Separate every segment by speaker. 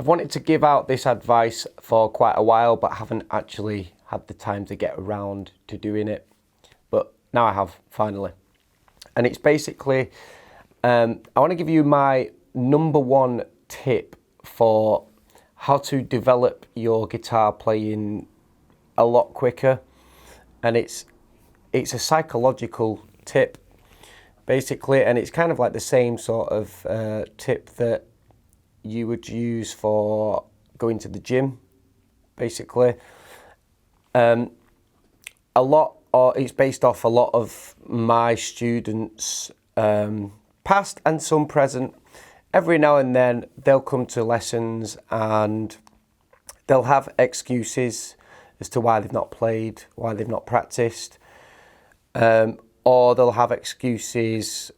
Speaker 1: I've wanted to give out this advice for quite a while, but haven't actually had the time to get around to doing it. But now I have, finally. And it's basically, I want to give you my number one tip for how to develop your guitar playing a lot quicker. And it's a psychological tip, basically, and it's kind of like the same sort of tip that you would use for going to the gym, basically. It's based off a lot of my students, past and some present. Every now and then they'll come to lessons and they'll have excuses as to why they've not played, why they've not practiced, or they'll have excuses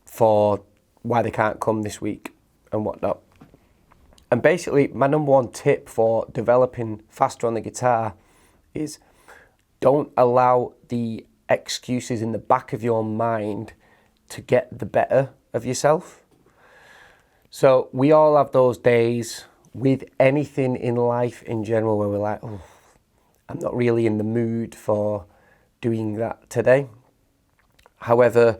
Speaker 1: for why they can't come this week and whatnot. And basically, my number one tip for developing faster on the guitar is don't allow the excuses in the back of your mind to get the better of yourself. So we all have those days with anything in life in general where we're like, oh, I'm not really in the mood for doing that today. However,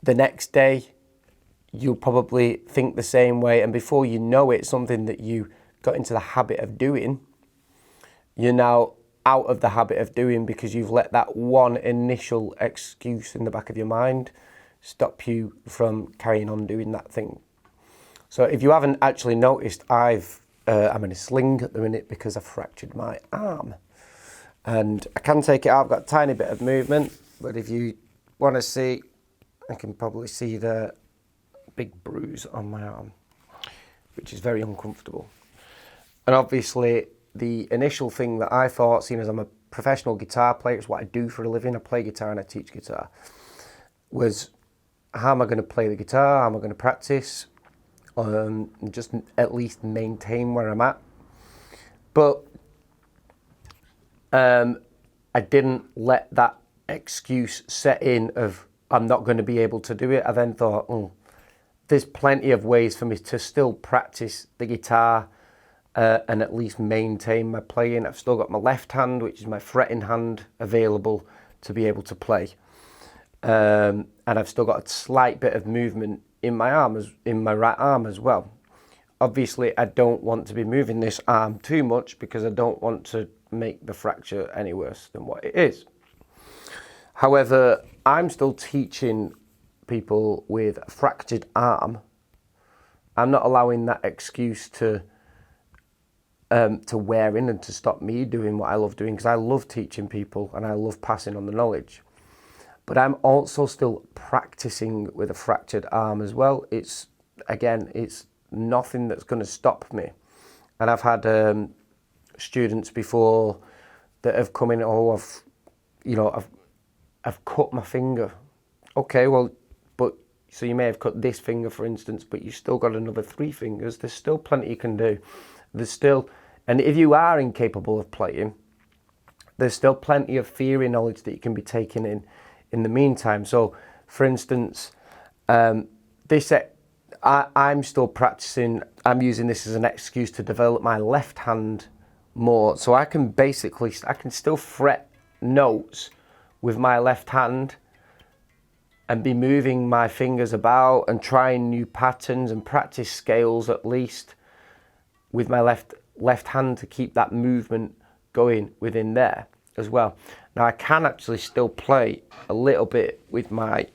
Speaker 1: the next day, you'll probably think the same way, and before you know it, something that you got into the habit of doing, you're now out of the habit of doing because you've let that one initial excuse in the back of your mind stop you from carrying on doing that thing. So if you haven't actually noticed, I'm in a sling at the minute because I fractured my arm. And I can take it out, I've got a tiny bit of movement, but if you want to see, I can probably see the big bruise on my arm, which is very uncomfortable. And obviously, the initial thing that I thought, seeing as I'm a professional guitar player, it's what I do for a living, I play guitar and I teach guitar, was how am I going to play the guitar, how am I going to practice, just at least maintain where I'm at. But I didn't let that excuse set in of I'm not going to be able to do it. I then thought, there's plenty of ways for me to still practice the guitar and at least maintain my playing. I've still got my left hand, which is my fretting hand, available to be able to play. And I've still got a slight bit of movement in my arm, in my right arm as well. Obviously, I don't want to be moving this arm too much because I don't want to make the fracture any worse than what it is. However, I'm still teaching people with a fractured arm. I'm not allowing that excuse to wear in and to stop me doing what I love doing, because I love teaching people and I love passing on the knowledge. But I'm also still practicing with a fractured arm as well. It's nothing that's going to stop me. And I've had students before that have come in, I've cut my finger. Okay, well, but so you may have cut this finger, for instance, but you've still got another 3 fingers. There's still plenty you can do. And if you are incapable of playing, there's still plenty of theory knowledge that you can be taking in the meantime. So, for instance, I'm still practicing. I'm using this as an excuse to develop my left hand more. So I can still fret notes with my left hand and be moving my fingers about and trying new patterns and practice scales at least with my left hand to keep that movement going within there as well. Now I can actually still play a little bit with my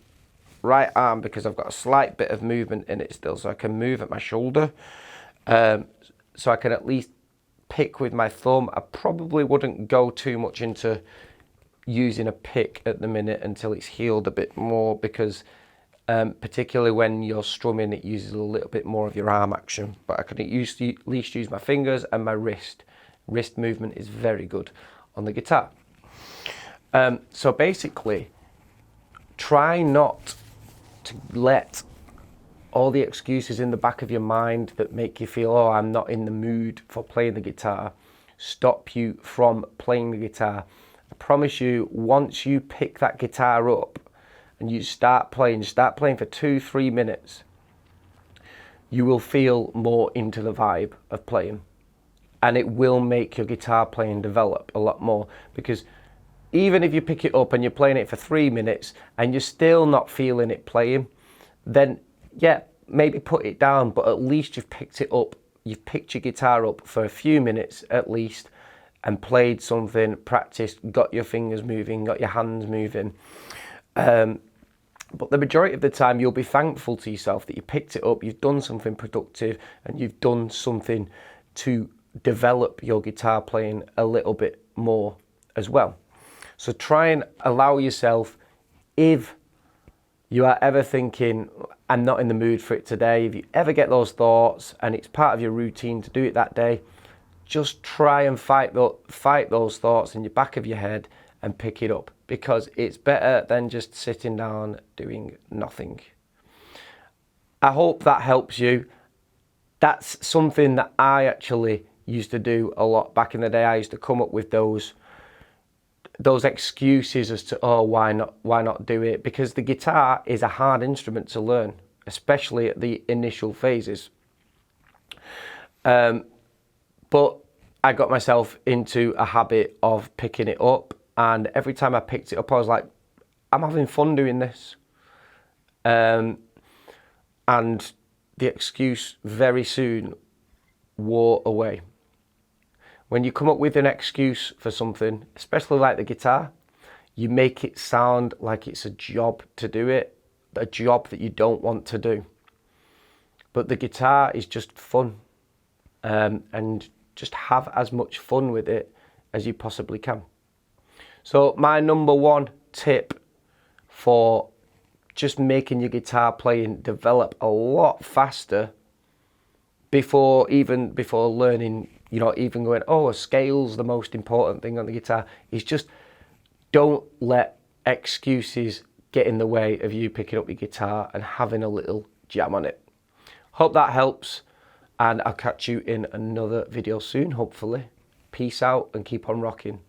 Speaker 1: right arm because I've got a slight bit of movement in it still, so I can move at my shoulder, so I can at least pick with my thumb. I probably wouldn't go too much into using a pick at the minute until it's healed a bit more, because particularly when you're strumming, it uses a little bit more of your arm action. But I can at least use my fingers and my wrist. Wrist movement is very good on the guitar. So basically, try not to let all the excuses in the back of your mind that make you feel, oh, I'm not in the mood for playing the guitar, stop you from playing the guitar. I promise you, once you pick that guitar up and you start playing for 2-3 minutes, you will feel more into the vibe of playing, and it will make your guitar playing develop a lot more. Because even if you pick it up and you're playing it for 3 minutes and you're still not feeling it playing, then yeah, maybe put it down, but at least you've picked it up. You've picked your guitar up for a few minutes at least and played something, practiced, got your fingers moving, got your hands moving. But the majority of the time you'll be thankful to yourself that you picked it up, you've done something productive, and you've done something to develop your guitar playing a little bit more as well. So try and allow yourself, if you are ever thinking, I'm not in the mood for it today, if you ever get those thoughts and it's part of your routine to do it that day, just try and fight those thoughts in your back of your head and pick it up, because it's better than just sitting down doing nothing. I hope that helps you. That's something that I actually used to do a lot back in the day. I used to come up with those excuses as to, oh, why not do it? Because the guitar is a hard instrument to learn, especially at the initial phases. But I got myself into a habit of picking it up, and every time I picked it up, I was like, I'm having fun doing this. And the excuse very soon wore away. When you come up with an excuse for something, especially like the guitar, you make it sound like it's a job to do it, a job that you don't want to do. But the guitar is just fun, and just have as much fun with it as you possibly can. So my number one tip for just making your guitar playing develop a lot faster before learning, even going, oh, a scale's the most important thing on the guitar, is just don't let excuses get in the way of you picking up your guitar and having a little jam on it. Hope that helps, and I'll catch you in another video soon, hopefully. Peace out and keep on rocking.